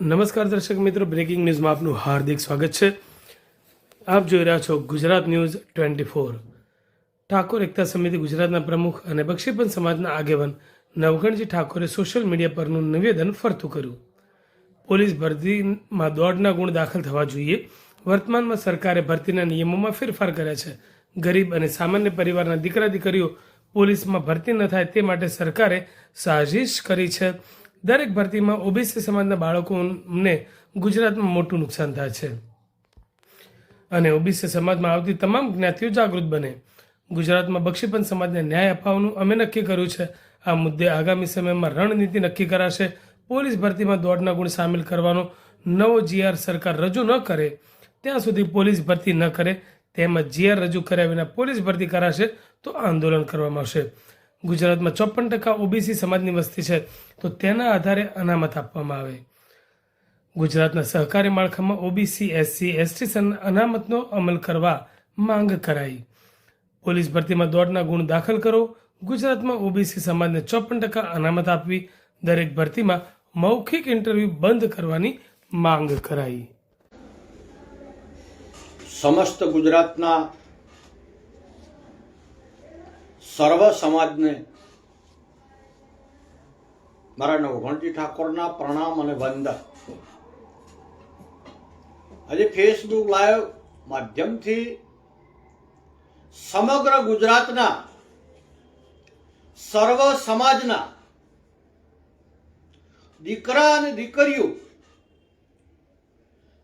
નમસ્કાર દર્શક મિત્રો, બ્રેકિંગ ન્યૂઝમાં આપનું હાર્દિક સ્વાગત છે. આપ જોઈ રહ્યા છો ગુજરાત ન્યૂઝ 24. ઠાકોર એકતા સમિતિ ગુજરાતના પ્રમુખ અને બક્ષીપંચ સમાજના આગેવાન નવઘણજી ઠાકોરે સોશિયલ મીડિયા પરનું નિવેદન ફરતું કર્યું. પોલીસ ભરતીમાં દોડના ગુણ દાખલ થવા જોઈએ. વર્તમાનમાં સરકારે ભરતીના નિયમોમાં ફેરફાર કર્યા છે. ગરીબ અને સામાન્ય પરિવારના દીકરા દીકરીઓ પોલીસમાં ભરતી ન થાય તે માટે સરકારે સાજિશ કરી છે. દરેક ભરતીમાં ઓબીસી સમાજના બાળકોને ગુજરાતમાં મોટું નુકસાન થાય છે અને ઓબીસી સમાજમાં આવતી તમામ જ્ઞાતિઓ જાગૃત બને. ગુજરાતમાં બક્ષીપંચ સમાજને ન્યાય અપાવવાનું અમે નક્કી કર્યું છે. આ મુદ્દે આગામી સમયમાં રણનીતિ નક્કી કરાશે. પોલીસ ભરતીમાં દોડના ગુણ સામેલ કરવાનો નવો જીઆર સરકાર રજૂ ન કરે ત્યાં સુધી પોલીસ ભરતી ન કરે, તેમજ જીઆર રજૂ કર્યા વિના પોલીસ ભરતી કરાશે તો આંદોલન કરવામાં આવશે. ગુજરાતમાં 54% ઓબીસી સમાજની વસ્તી છે, તો તેના આધારે અનામત આપવામાં આવે. ગુજરાતના સહકારી માળખામાં ઓબીસી, એસસી, એસટી અનામતનો અમલ કરવા માંગ કરાઈ. પોલીસ ભરતીમાં દોડના ગુણ દાખલ કરો. ગુજરાતમાં ઓબીસી સમાજને 54% અનામત આપવી. દરેક ભરતીમાં મૌખિક ઇન્ટરવ્યૂ બંધ કરવાની માંગ કરાઈ. સમસ્ત ગુજરાતના સર્વ સમાજને મારા નવઘણજી ઠાકોરના પ્રણામ અને વંદન. આજે ફેસબુક લાઈવ માધ્યમથી સમગ્ર ગુજરાતના સર્વ સમાજના દીકરા અને દીકરીઓ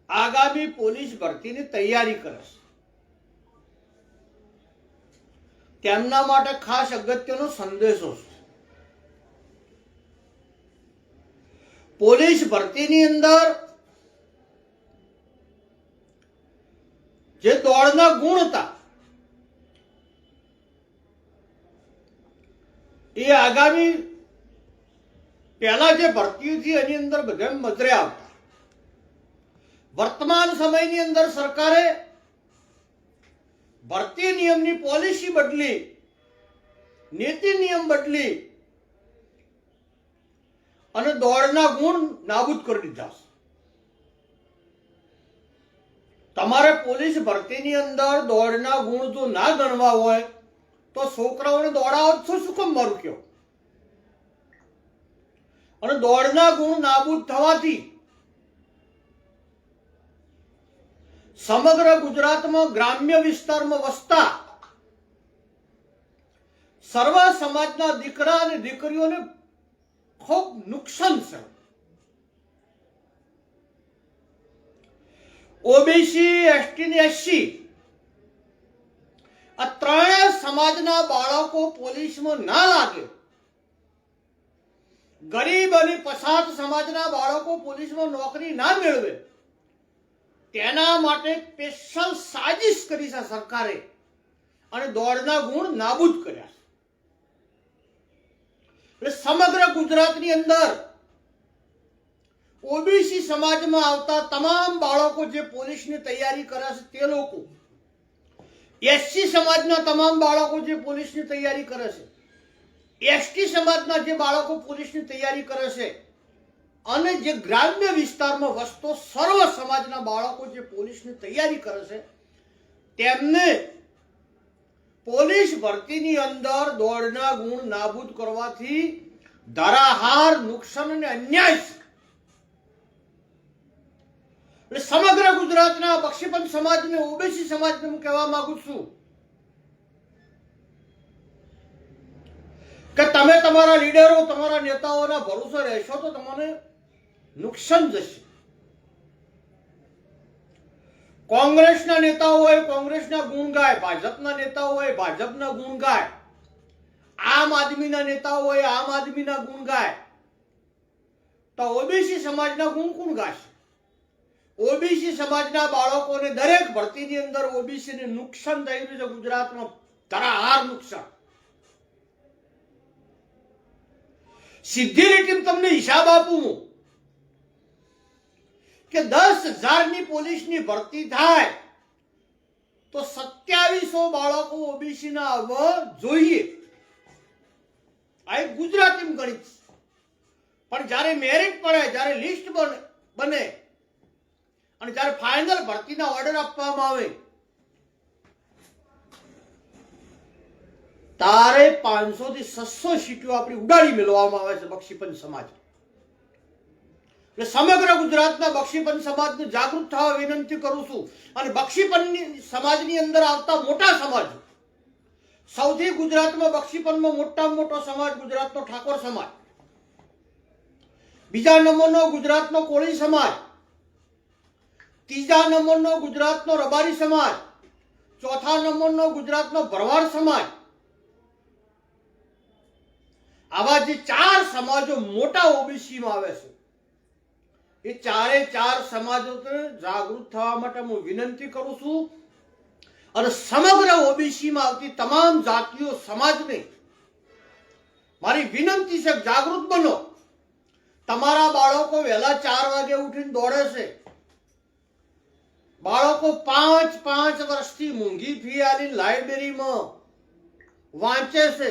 આગામી પોલીસ ભરતીની તૈયારી કરે છે. તેમના માટે ખાસ અગત્યનો સંદેશો છે. પોલીસ ભરતીની અંદર જે દોડના ગુણ હતા એ આગામી પહેલા જે ભરતી હતી એની અંદર બધા મજરે આવતા. વર્તમાન સમયની અંદર સરકારે ભરતી નિયમની પોલિસી બદલી, નીતિ નિયમ બદલી અને દોડના ગુણ નાબૂદ કરી દીધા. તમારે પોલીસ ભરતીની અંદર દોડના ગુણ જો ના ગણવા હોય તો છોકરાઓને દોડાવો છો શું કેમ મારું કયો? અને દોડના ગુણ નાબૂદ થવાથી સમગ્ર ગુજરાતમાં ગ્રામ્ય વિસ્તારમાં વસતા સર્વ સમાજના દીકરા અને દીકરીઓને ખૂબ નુકસાન છે. ઓબીસી, એસટી ને એસસી આ ત્રણેય સમાજના બાળકો પોલીસમાં ના લાગે. ગરીબ અને પછાત સમાજના બાળકો પોલીસમાં નોકરી ના મેળવે તેના માટે સ્પેશિયલ સાજિશ કરી છે સરકારે અને દોડના ગુણ નાબૂદ કર્યા છે. એટલે સમગ્ર ગુજરાતની અંદર ઓબીસી સમાજમાં આવતા તમામ બાળકો જે પોલીસની તૈયારી કરે છે તે લોકો, એસસી સમાજના તમામ બાળકો જે પોલીસની તૈયારી કરે છે, એસટી સમાજના જે બાળકો પોલીસની તૈયારી કરે છે અને જે ગ્રામ્ય વિસ્તારમાં વસતો સર્વ સમાજના બાળકો જે પોલીસની તૈયારી કરે છે તેમને પોલીસ ભરતીની અંદર દોડના ગુણ નાબૂદ કરવાથી ધરાહાર નુકસાન અને અન્યાય છે. એટલે સમગ્ર ગુજરાતના બક્ષીપંચ સમાજને, ઓબીસી સમાજને હું કહેવા માંગુ છું કે તમે તમારા લીડરો, તમારા નેતાઓના ભરોસે રહેશો તો તમને નુકસાન જશે. કોંગ્રેસના નેતાઓ હોય કોંગ્રેસના ગુણ ગાય, ભાજપના નેતાઓ હોય ભાજપના ગુણ ગાય, આમ આદમીના નેતાઓ હોય આમ આદમીના ગુણ ગાય, તો ઓબીસી સમાજના ગુણ કોણ ગાશે? ઓબીસી સમાજના બાળકોને દરેક ભરતીની અંદર ઓબીસીને નુકસાન થઈ રહ્યું છે. ગુજરાતમાં ધરાહાર નુકસાન. સીધી રીતે તમને હિસાબ આપું કે 10,000ની પોલીસની ભરતી થાય તો 2700 બાળકો ઓબીસી ના આવવા જોઈએ. આ એક ગુજરાતી ગણિત. પણ જ્યારે મેરિટ પડે, જ્યારે લિસ્ટ બને બને અને જ્યારે ફાઇનલ ભરતીના ઓર્ડર આપવામાં આવે તારે 500 થી 600 સીટો આપણી ઉડાડી મેળવવામાં આવે છે બક્ષીપંચ સમાજ. એટલે સમગ્ર ગુજરાતના બક્ષીપંચ સમાજને જાગૃત થવા વિનંતી કરું છું. અને બક્ષીપંચ સમાજની અંદર આવતા મોટા સમાજ, સૌથી ગુજરાતમાં બક્ષીપંચમાં મોટામાં મોટો સમાજ ગુજરાતનો ઠાકોર સમાજ, બીજા નંબરનો ગુજરાતનો કોળી સમાજ, ત્રીજા નંબરનો ગુજરાતનો રબારી સમાજ, ચોથા નંબરનો ગુજરાતનો ભરવાડ સમાજ. આવા જે 4 સમાજો મોટા ઓબીસીમાં આવે છે, એ 4 સમાજોને જાગૃત થવા માટે હું વિનંતી કરું છું. અને સમગ્ર ઓબીસીમાં આવતી તમામ જાતિઓ સમાજને મારી વિનંતી છે, જાગૃત બનો. તમારા બાળકો વહેલા 4 વાગે ઉઠીને દોડે છે. બાળકો 5 વર્ષથી મોંઘી ફી આલી લાઇબ્રેરીમાં વાંચે છે,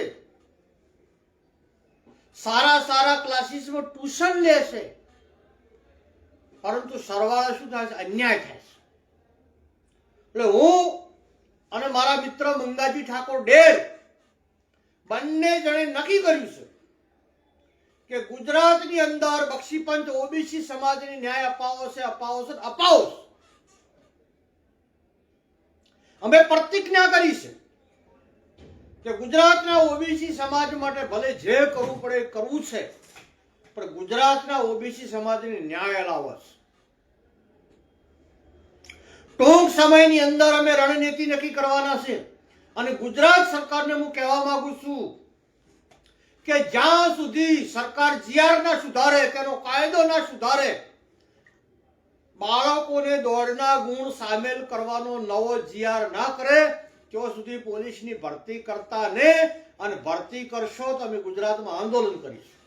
સારા ક્લાસીસમાં ટ્યુશન લે છે, પરંતુ સરવાળે શું થાય છે? અન્યાય થાય છે. એટલે હું અને મારા મિત્ર મંગાજી ઠાકોર ડેર બંને જણે નક્કી કર્યું છે કે ગુજરાતની અંદર બક્ષીપંચ ઓબીસી સમાજને ન્યાય અપાવો છે. અમે પ્રતિજ્ઞા કરી છે કે ગુજરાતના ઓબીસી સમાજ માટે ભલે જે કરવું પડે એ કરવું છે, પણ ગુજરાતના ઓબીસી સમાજને ન્યાય અલાવો છે. ટૂંક સમયની અંદર અમે રણનીતિ નક્કી કરવાના છે. અને ગુજરાત સરકારને હું કહેવા માંગુ છું કે જ્યાં સુધી સરકાર જીઆર ના સુધારે, તેનો કાયદો ના સુધારે, બાળકોને દોડના ગુણ સામેલ કરવાનો નવો જીઆર ના કરે, ત્યાં સુધી પોલીસની ભરતી કરતા ને, અને ભરતી કરશો તો અમે ગુજરાતમાં આંદોલન કરીશું.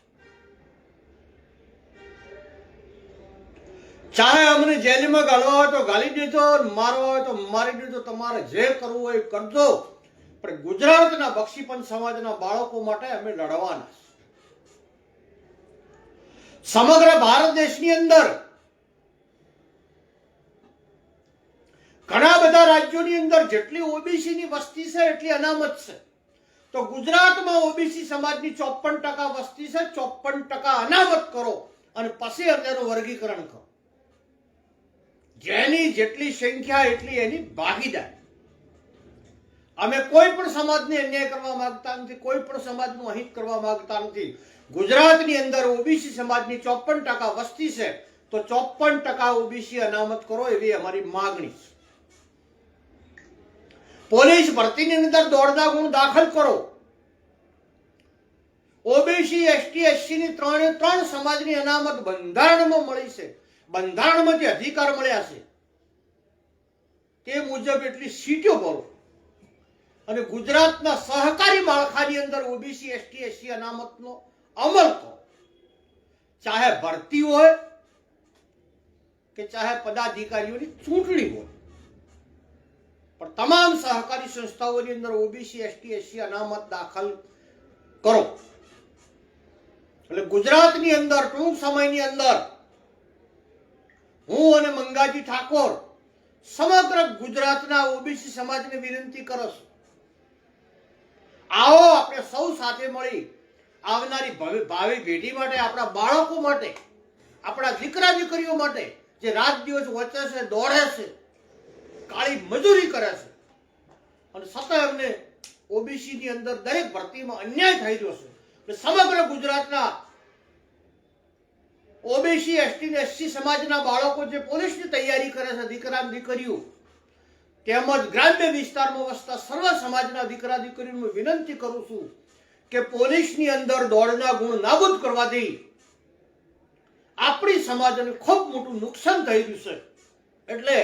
ચાહે અમને જેલમાં ગાળવા હોય તો ગાળી દીધો, મારવા હોય તો મારી દીધો, તમારે જે કરવું હોય એ કરજો, પણ ગુજરાતના બક્ષીપંચ સમાજના બાળકો માટે અમે લડવાના. સમગ્ર ભારત દેશની અંદર ઘણા બધા રાજ્યોની અંદર જેટલી ઓબીસીની વસ્તી છે એટલી અનામત છે. તો ગુજરાતમાં ઓબીસી સમાજની 54% વસ્તી છે, 54% અનામત કરો અને પછી તેનું વર્ગીકરણ કરો. જેની જેટલી સંખ્યા એટલી એની ભાગીદારી. અમે કોઈ પણ સમાજને અન્યાય કરવા માંગતા નથી, કોઈ પણ સમાજનું અહિત કરવા માંગતા નથી. ગુજરાતની અંદર ઓબીસી સમાજની 54% વસ્તી છે, તો 54% ઓબીસી અનામત કરો એવી અમારી માંગણી છે. પોલીસ ભરતીની અંદર દોડના ગુણ દાખલ કરો. ઓબીસી, એસટી, એસસી ની 3 સમાજની અનામત બંધારણમાં મળી છે, બંધારણમાંથી અધિકાર મળ્યા છે, તે મુજબ એટલી સીટો ભરો. અને ગુજરાતના સહકારી માળખાની અંદર ઓબીસી, એસટી, એસસી અનામતનો અમલ કરો. ચાહે ભરતી હોય કે ચાહે પદાધિકારીઓની ચૂંટણી હોય, પણ તમામ સહકારી સંસ્થાઓની અંદર ઓબીસી, એસટી, એસસી અનામત દાખલ કરો. એટલે ગુજરાતની અંદર ટૂંક સમયની અંદર હું અને મંગાજી ઠાકોર સમગ્ર ગુજરાતના ઓબીસી સમાજને વિનંતી કરું છું, આવો આપણે સૌ સાથે મળી આવનારી ભાવિ પેઢી માટે, આપણા બાળકો માટે, આપણા દીકરા દીકરીઓ માટે જે રાત દિવસ વચે છે, દોડે છે, કાળી મજૂરી કરે છે, અને સતત અમને ઓબીસી ની અંદર દરેક ભરતીમાં અન્યાય થઈ રહ્યો છે. એટલે સમગ્ર ગુજરાતના ઓબીસી, એસટી ને એસસી સમાજના બાળકો જે પોલીસની તૈયારી કરે છે, દીકરા દીકરીઓ, તેમજ ગ્રામ્ય વિસ્તારમાં વસતા સર્વ સમાજના દીકરા દીકરીઓને વિનંતી કરું છું કે પોલીસની અંદર દોડના ગુણ નાબૂદ કરવાથી આપણી સમાજને ખૂબ મોટું નુકસાન થઈ રહ્યું છે. એટલે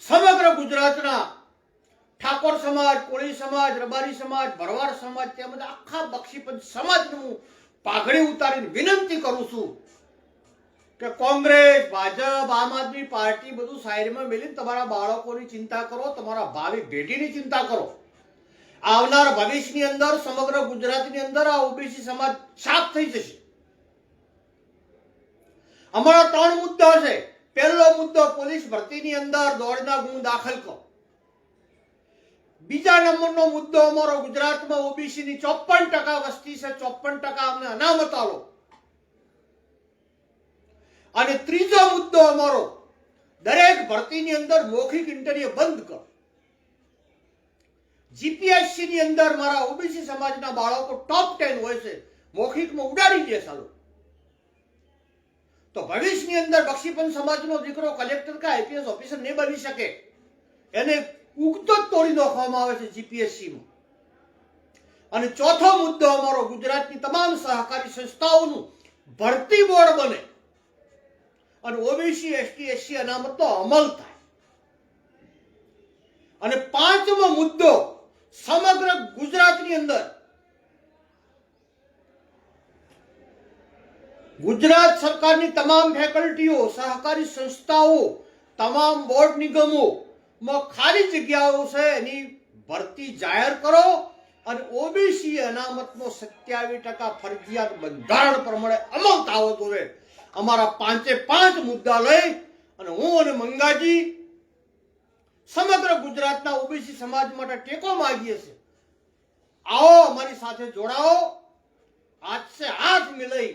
સમગ્ર ગુજરાતના ઠાકોર સમાજ, કોળી સમાજ, રબારી સમાજ, ભરવાડ સમાજ, તેમજ આખા બક્ષીપંચ સમાજનું પાઘડી ઉતારીને વિનંતી કરું છું કે કોંગ્રેસ, ભાજપ, આમ આદમી પાર્ટી બધું સાઈડમાં મેલીને તમારા બાળકોની ચિંતા કરો, તમારા ભાવિ પેઢીની ચિંતા કરો. આવનાર ભવિષ્યની અંદર સમગ્ર ગુજરાતની અંદર આ ઓબીસી સમાજ સાફ થઈ જશે. અમારા 3 મુદ્દા છે. પહેલો મુદ્દો, પોલીસ ભરતીની અંદર દોડના ગુણ દાખલ કરો. બીજા નંબરનો મુદ્દો અમારો, ગુજરાતમાં ઓબીસી ની 54% વસ્તી છે, 54% અમને અનામત આલો. અને ત્રીજો મુદ્દો અમારો, દરેક ભરતીની અંદર મૌખિક ઇન્ટરવ્યુ બંધ કરો. જીપીએસસી ની અંદર મારા ઓબીસી સમાજના બાળકો ટોપ 10 હોય છે, મૌખિકમાં ઉડાડી દે સાલું. તો ભવિષ્યની અંદર બક્ષીપંચ સમાજનો દીકરો કલેક્ટર કે આઈપીએસ ઓફિસર નહીં બની શકે, એને ઉગતો જ તોડી નાખવામાં આવે છે જીપીએસસીમાં. અને ચોથો મુદ્દો અમારો, ગુજરાતની તમામ સહકારી સંસ્થાઓનું ભરતી બોર્ડ બને અને ઓબીસી એસટી એસસી અનામતનો અમલ થાય. અને પાંચમો મુદ્દો, સમગ્ર ગુજરાતની અંદર ગુજરાત સરકારની તમામ ફેકલ્ટીઓ, સહકારી સંસ્થાઓ, તમામ બોર્ડ નિગમોમાં ખાલી જગ્યાઓ છે એની ભરતી જાહેર કરો અને ઓબીસી અનામતનો 27% ફરજિયાત બંધારણ પ્રમાણે અમલ થવો જોઈએ. અમારા 5 મુદ્દા લઈ અને હું અને મંગાજી સમગ્ર ગુજરાતના ઓબીસી સમાજ માટે ટેકો માંગીએ છીએ. આવો અમારી સાથે જોડાઓ, હાથ સે હાથ મિલાઈ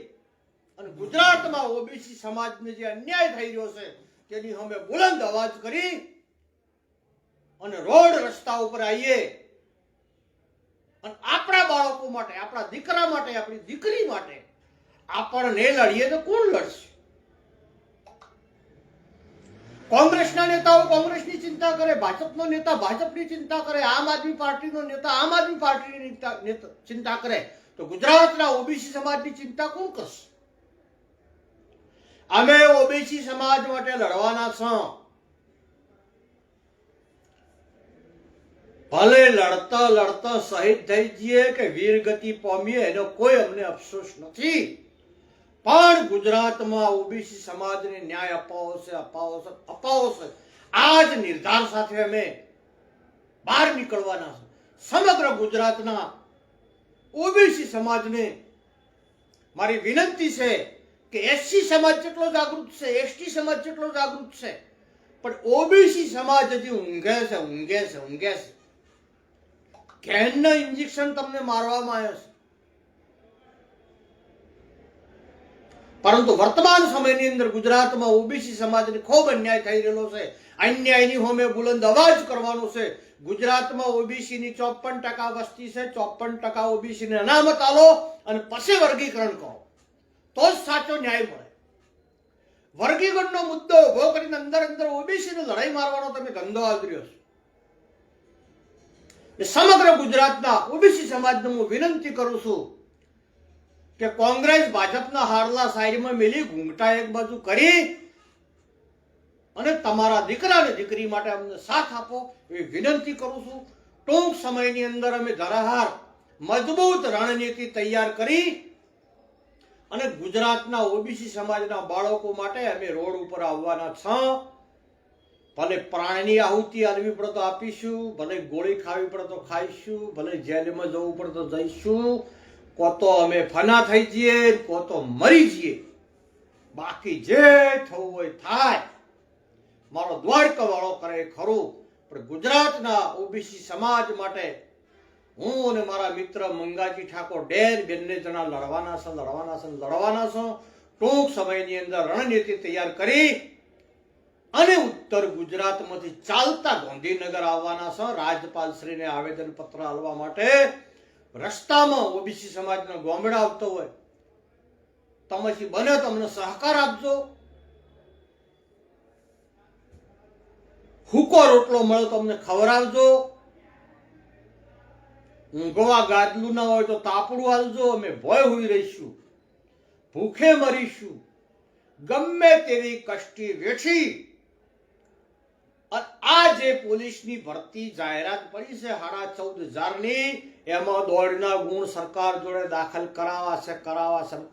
અને ગુજરાતમાં ઓબીસી સમાજને જે અન્યાય થઈ રહ્યો છે તેની અમે બુલંદ અવાજ કરી અને રોડ રસ્તા ઉપર આવીએ અને આપણા બાળકો માટે, આપણા દીકરા માટે, આપણી દીકરી માટે આપણને લડીએ તો કોણ લડશે? કોંગ્રેસના નેતાઓ કોંગ્રેસની ચિંતા કરે, ભાજપનો નેતા ભાજપની ચિંતા કરે, આમ આદમી પાર્ટીનો નેતા આમ આદમી પાર્ટીની ચિંતા કરે, તો ગુજરાતના ઓબીસી સમાજની ચિંતા કોણ કરશે? અમે ઓબીસી સમાજ માટે લડવાના છો. ભલે લડતા લડતા શહીદ થઈ જઈએ કે વીરગતિ પામીએ એનો કોઈ અમને અફસોસ નથી, પણ ગુજરાતમાં ઓબીસી સમાજને ન્યાય અપાવો છે. આ જ નિર્ધાર સાથે અમે બહાર નીકળવાના છે. સમગ્ર ગુજરાતના ઓબીસી સમાજને મારી વિનંતી છે કે એસસી સમાજ જેટલો જાગૃત છે, એસટી સમાજ જેટલો જાગૃત છે, પણ ઓબીસી સમાજ હજી ઊંઘે છે. કેનના ઇન્જેક્શન તમને મારવામાં આવ્યા છે, પરંતુ વર્તમાન સમયની અંદર ગુજરાતમાં ઓબીસી સમાજને ખૂબ અન્યાય થઈ રહેલો છે. અન્યાયની સામે બુલંદ અવાજ કરવાનો છે. ગુજરાતમાં ઓબીસી ની 54% વસ્તી છે, 54% ઓબીસી ને અનામત આલો અને પછી વર્ગીકરણ કરો, તો જ સાચો ન્યાય મળે. વર્ગીકરણનો મુદ્દો ઉભો કરીને અંદર ઓબીસી ને લડાઈ મારવાનો તમે ધંધો આદર્યો છે. સમગ્ર ગુજરાતના ઓબીસી સમાજને હું વિનંતી કરું છું કે કોંગ્રેસ ભાજપના હારલા સાઈડમાં મિલી ઘૂંઘટા એક બાજુ કરી અને તમારા દીકરા અને દીકરી માટે અમને સાથ આપો એવી વિનંતી કરું છું. ટૂંક સમયની અંદર અમે ધરાહાર મજબૂત રણનીતિ તૈયાર કરી અને ગુજરાતના ઓબીસી સમાજના બાળકો માટે અમે રોડ ઉપર આવવાના છીએ. ભલે પ્રાણની આહુતિ આપવી પડે તો આપીશું, ભલે ગોળી ખાવી પડે તો ખાઈશું, ભલે જેલમાં જવું પડે તો જઈશું, કો તો અમે ફના થઈ જઈએ, કો તો મરી જઈએ, બાકી જે થવું હોય થાય. મારો દ્વારકા વાળો કરે ખરું, પણ ગુજરાતના ઓબીસી સમાજ માટે હું અને મારા મિત્ર મંગાજી ઠાકોર ડેર બંને જણા લડવાના છો. ટૂંક સમયની અંદર રણનીતિ તૈયાર કરી અને ઉત્તર ગુજરાતમાંથી ચાલતા ગાંધીનગર આવવાના છો. રાજ્યપાલશ્રીને આવેદન પત્ર આપવા માટે રસ્તામાં ઓબીસી સમાજનો ગોમડા આવતો હોય, તમારી બને તો અમને સહકાર આપજો. હુકો રોટલો મળે તો અમને ખવડાવજો. ઊંઘવા ગાદલું ના હોય તો તાપડું હાલજો. અમે ભય હોઈ રહીશું, ભૂખે મરીશું, ગમે તેવી કષ્ટી વેઠી. આ જે પોલીસની ભરતી જાહેરાત પડી છે 14,500 એમાં દોડના ગુણ સરકાર જોડે દાખલ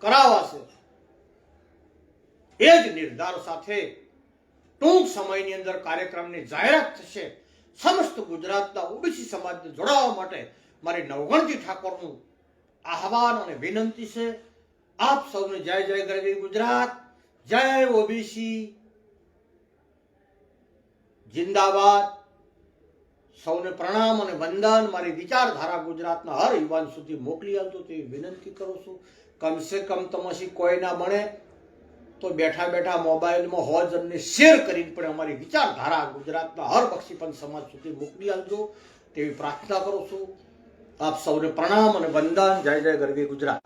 કરાવાશે. એ જ નિર્ધાર સાથે ટૂંક સમયની અંદર કાર્યક્રમની જાહેરાત થશે. સમસ્ત ગુજરાતના ઓબીસી સમાજને જોડાવા માટે મારી નવગણજી ઠાકોરનું આહવાન અને વિનંતી છે. આપ સૌને જય જય ગરવી ગુજરાત, જય ઓબીસી, જિંદાબાદ. સૌને પ્રણામ અને વંદન. મારી વિચારધારા ગુજરાતના હર યુવાન સુધી મોકલી આપજો તેવી વિનંતી કરું છું. કમસે કમ તમારી કોઈ ના બને તો બેઠા બેઠા મોબાઈલમાં હોજનને શેર કરીને પણ અમારી વિચારધારા ગુજરાતના હર બક્ષીપંચ સમાજ સુધી મોકલી આપજો તેવી પ્રાર્થના કરું છું. આપ સૌને પ્રણામ અને વંદન. જય જય ગરવી ગુજરાત.